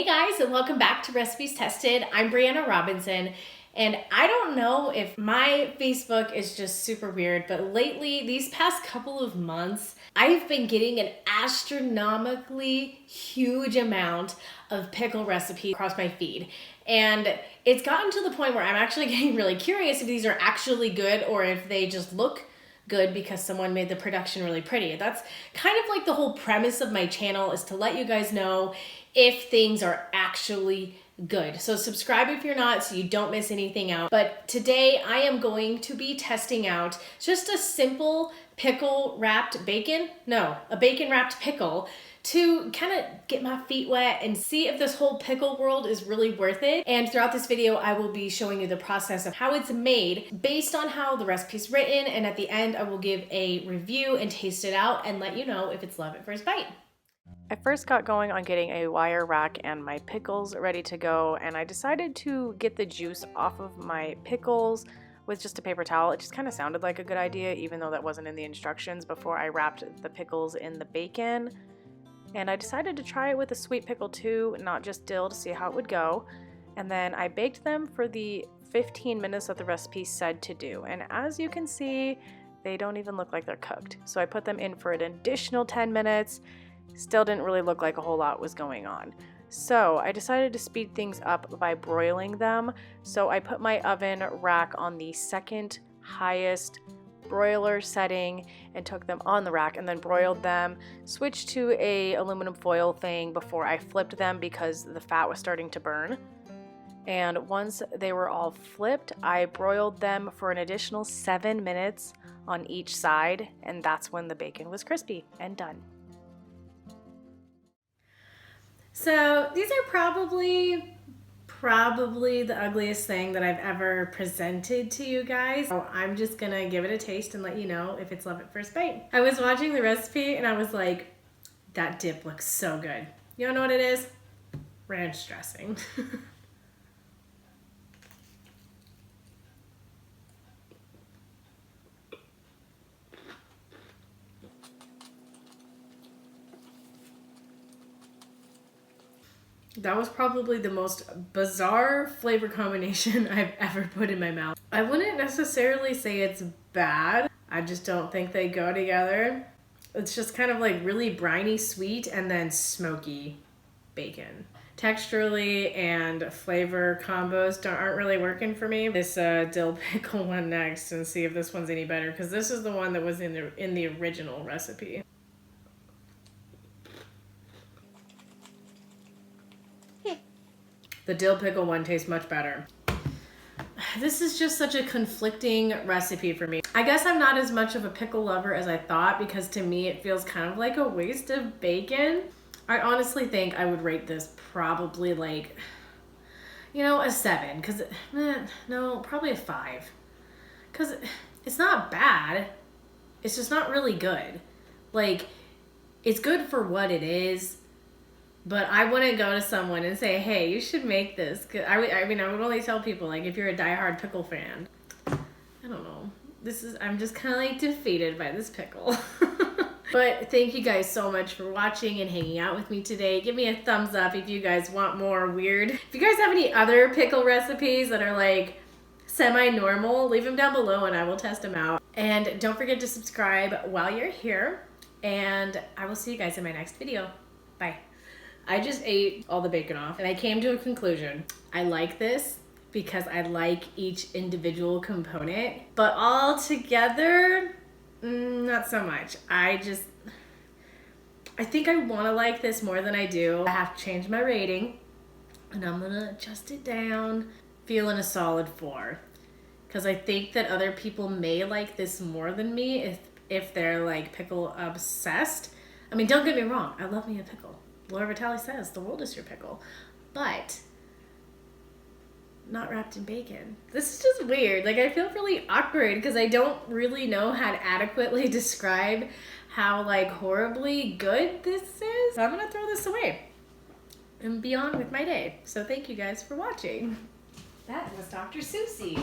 Hey guys, and welcome back to Recipes Tested. I'm Brianna Robinson, and I don't know if my Facebook is just super weird, but lately, these past couple of months, I've been getting an astronomically huge amount of pickle recipes across my feed. And it's gotten to the point where I'm actually getting really curious if these are actually good or if they just look good because someone made the production really pretty. That's kind of like the whole premise of my channel, is to let you guys know if things are actually good. So subscribe if you're not, so you don't miss anything out. But today I am going to be testing out just a simple pickle wrapped bacon, no, a bacon wrapped pickle, to kind of get my feet wet and see if this whole pickle world is really worth it. And throughout this video, I will be showing you the process of how it's made based on how the recipe's written. And at the end, I will give a review and taste it out and let you know if it's love at first bite. I first got going on getting a wire rack and my pickles ready to go, and I decided to get the juice off of my pickles with just a paper towel. It just kind of sounded like a good idea, even though that wasn't in the instructions, before I wrapped the pickles in the bacon. And I decided to try it with a sweet pickle too, not just dill, to see how it would go. And then I baked them for the 15 minutes that the recipe said to do. And as you can see, they don't even look like they're cooked. So I put them in for an additional 10 minutes. Still didn't really look like a whole lot was going on. So I decided to speed things up by broiling them. So I put my oven rack on the second highest broiler setting and took them on the rack and then broiled them. Switched to a aluminum foil thing before I flipped them because the fat was starting to burn. And once they were all flipped, I broiled them for an additional 7 minutes on each side, and that's when the bacon was crispy and done. So these are probably the ugliest thing that I've ever presented to you guys. So I'm just gonna give it a taste and let you know if it's love at first bite. I was watching the recipe and I was like, that dip looks so good. You don't know what it is? Ranch dressing. That was probably the most bizarre flavor combination I've ever put in my mouth. I wouldn't necessarily say it's bad. I just don't think they go together. It's just kind of like really briny sweet and then smoky bacon. Texturally and flavor combos aren't really working for me. This dill pickle one next, and see if this one's any better, because this is the one that was in the original recipe. The dill pickle one tastes much better. This is just such a conflicting recipe for me. I guess I'm not as much of a pickle lover as I thought, because to me it feels kind of like a waste of bacon. I honestly think I would rate this probably like, you know, a 7, because no, probably a 5, because it's not bad. It's just not really good. Like, it's good for what it is. But I wouldn't go to someone and say, hey, you should make this. I would only tell people, like, if you're a diehard pickle fan. I don't know. I'm just kind of like defeated by this pickle. But thank you guys so much for watching and hanging out with me today. Give me a thumbs up if you guys want more weird. If you guys have any other pickle recipes that are like semi-normal, leave them down below and I will test them out. And don't forget to subscribe while you're here. And I will see you guys in my next video. Bye. I just ate all the bacon off and I came to a conclusion. I like this because I like each individual component, but all together, not so much. I think I want to like this more than I do. I have to change my rating and I'm gonna adjust it down. Feeling a solid 4, because I think that other people may like this more than me if they're like pickle obsessed. I mean, don't get me wrong, I love me a pickle. Laura Vitale says the world is your pickle, but not wrapped in bacon. This is just weird. Like, I feel really awkward because I don't really know how to adequately describe how like horribly good this is. So I'm gonna throw this away and be on with my day. So thank you guys for watching. That was Dr. Susie.